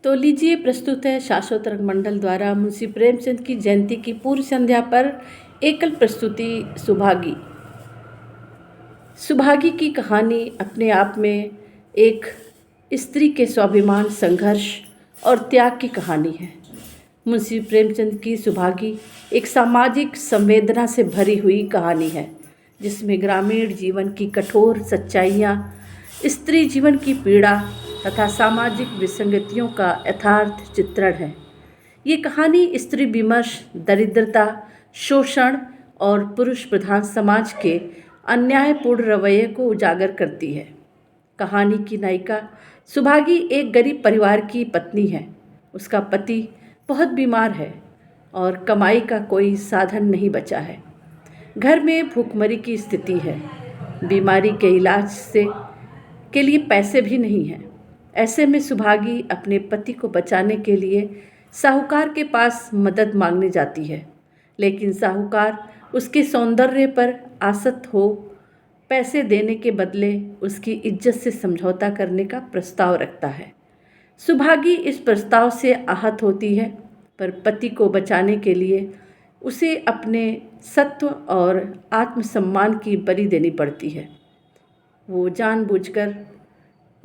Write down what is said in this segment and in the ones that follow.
तो लीजिए प्रस्तुत है शाश्वत रंगमंडल द्वारा मुंशी प्रेमचंद की जयंती की पूर्व संध्या पर एकल प्रस्तुति सुभागी। सुभागी की कहानी अपने आप में एक स्त्री के स्वाभिमान, संघर्ष और त्याग की कहानी है। मुंशी प्रेमचंद की सुभागी एक सामाजिक संवेदना से भरी हुई कहानी है, जिसमें ग्रामीण जीवन की कठोर सच्चाइयाँ, स्त्री जीवन की पीड़ा तथा सामाजिक विसंगतियों का यथार्थ चित्रण है। ये कहानी स्त्री विमर्श, दरिद्रता, शोषण और पुरुष प्रधान समाज के अन्यायपूर्ण रवैये को उजागर करती है। कहानी की नायिका सुभागी एक गरीब परिवार की पत्नी है। उसका पति बहुत बीमार है और कमाई का कोई साधन नहीं बचा है। घर में भूखमरी की स्थिति है। बीमारी के इलाज के लिए पैसे भी नहीं हैं। ऐसे में सुभागी अपने पति को बचाने के लिए साहूकार के पास मदद मांगने जाती है, लेकिन साहूकार उसके सौंदर्य पर आसक्त हो पैसे देने के बदले उसकी इज्जत से समझौता करने का प्रस्ताव रखता है। सुभागी इस प्रस्ताव से आहत होती है, पर पति को बचाने के लिए उसे अपने सत्व और आत्मसम्मान की बलि देनी पड़ती है। वो जानबूझकर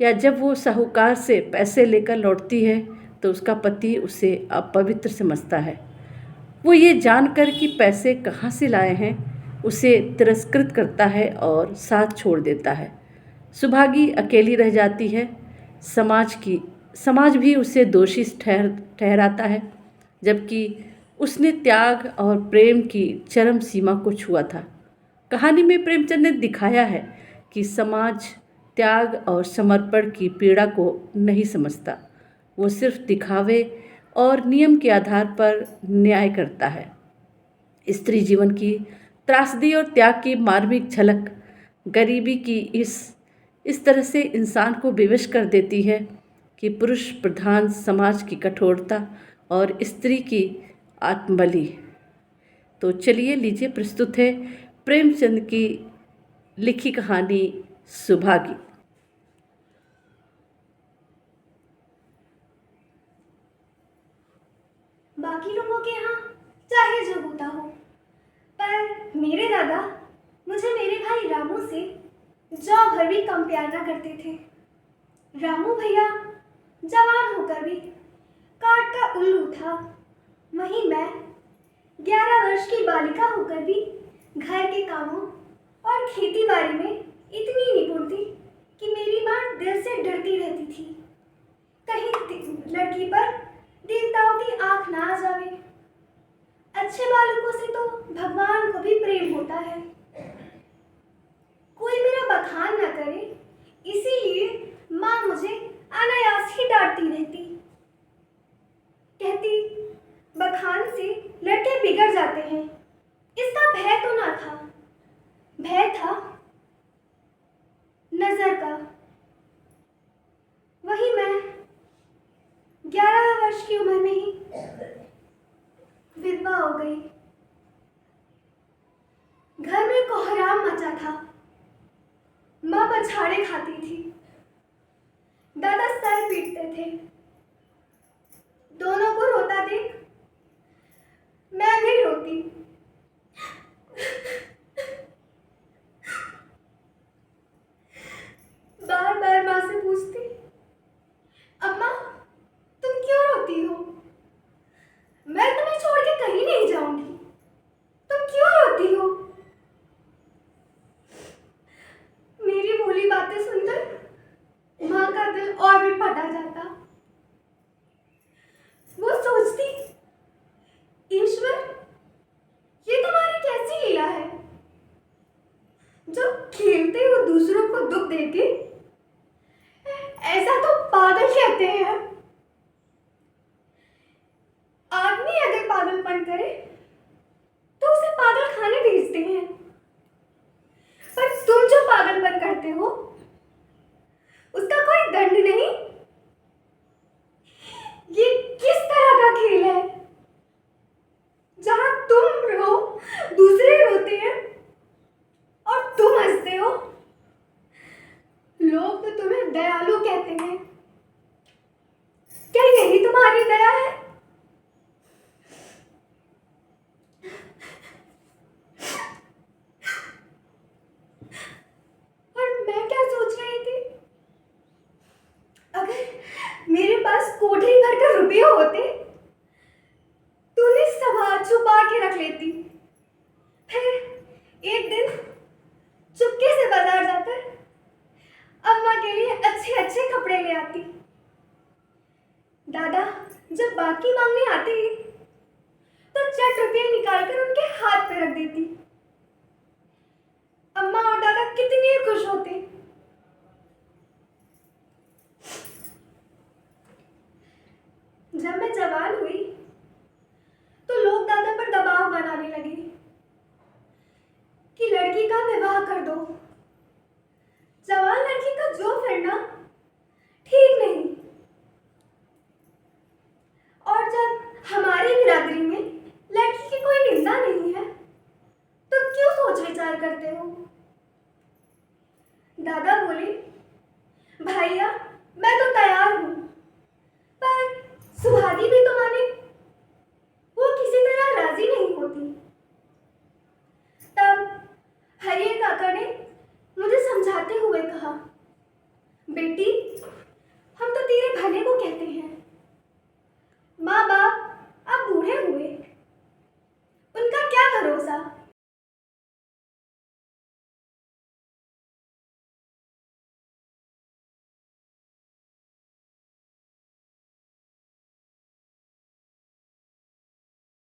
या जब वो साहूकार से पैसे लेकर लौटती है तो उसका पति उसे अपवित्र समझता है। वो ये जानकर कि पैसे कहाँ से लाए हैं, उसे तिरस्कृत करता है और साथ छोड़ देता है। सुभागी अकेली रह जाती है। समाज भी उसे दोषी ठहराता है, जबकि उसने त्याग और प्रेम की चरम सीमा को छुआ था। कहानी में प्रेमचंद ने दिखाया है कि समाज त्याग और समर्पण की पीड़ा को नहीं समझता। वो सिर्फ दिखावे और नियम के आधार पर न्याय करता है। स्त्री जीवन की त्रासदी और त्याग की मार्मिक झलक गरीबी की इस तरह से इंसान को विवश कर देती है कि पुरुष प्रधान समाज की कठोरता और स्त्री की आत्मबलि। तो चलिए लीजिए प्रस्तुत है प्रेमचंद की लिखी कहानी सुभागी। बाकी लोगों के यहाँ चाहे जो होता हो, पर मेरे दादा मुझे मेरे भाई रामू से जौ भर भी कम प्यार ना करते थे। रामू भैया जवान होकर भी काट का उल्लू था, वहीं मैं 11 वर्ष की बालिका होकर भी घर के कामों और खेती बाड़ी में इतनी निपुण थी कि मेरी माँ दिल से डरती रहती थी कहीं लड़की पर देवताओं की आंख ना आ जावे। अच्छे बालकों से तो भगवान को भी प्रेम होता है। कोई मेरा बखान न करे, इसीलिए माँ मुझे अनायास ही डांटती रहती। कहती, बखान से लड़के बिगड़ जाते हैं। इसका भय तो ना था, भय था नजर का। वही मैं 11 वर्ष की उम्र में ही विधवा हो गई। घर में कोहराम मचा था। माँ पछाड़े खाती थी, दादा सर पीटते थे। दोनों को रोता देख मैं भी रोती। बार बार माँ से पूछती, अम्मा तुम क्यों रोती हो? मैं तुम्हें छोड़ के कहीं नहीं जाऊंगी, तुम क्यों रोती हो? मेरी भोली बातें सुनकर माँ का दिल और भी फटा जाता। वो सोचती, ईश्वर ये तुम्हारी कैसी लीला है जो खेलते हो दूसरों को दुख देके? ऐसा तो पागल कहते हैं। आदमी अगर पागलपन करे तो उसे पागल खाने भेजते हैं, पर तुम जो पागलपन करते हो उसका कोई दंड नहीं। ये किस तरह का खेल है जहां तुम रो दूसरे रोते हैं और तुम हंसते हो? लोग तो तुम्हें दयालु कहते हैं, अगर मेरे पास कोठरी भर कर रुपये होते तो उन्हें संभाल छुपा के रख लेती। फिर एक दिन चुपके से बाजार जाकर अम्मा के लिए अच्छे अच्छे कपड़े ले आती। दादा जब बाकी मांगने आते तो चट रुपये निकालकर उनके हाथ पे रख देती। अम्मा और दादा कितने खुश होते। जब मैं जवान हुई तो लोग दादा पर दबाव बनाने लगे कि लड़की का विवाह कर दो। जवान लड़की का जो फिरना ठीक नहीं। और जब हमारी बिरादरी में लड़की की कोई निंदा नहीं है तो क्यों सोच विचार करते हो? दादा बोले, भैया मैं तो तैयार हूं, पर सुभागी भी तो माने। वो किसी तरह राजी नहीं होती। तब हरियर काका ने मुझे समझाते हुए कहा, बेटी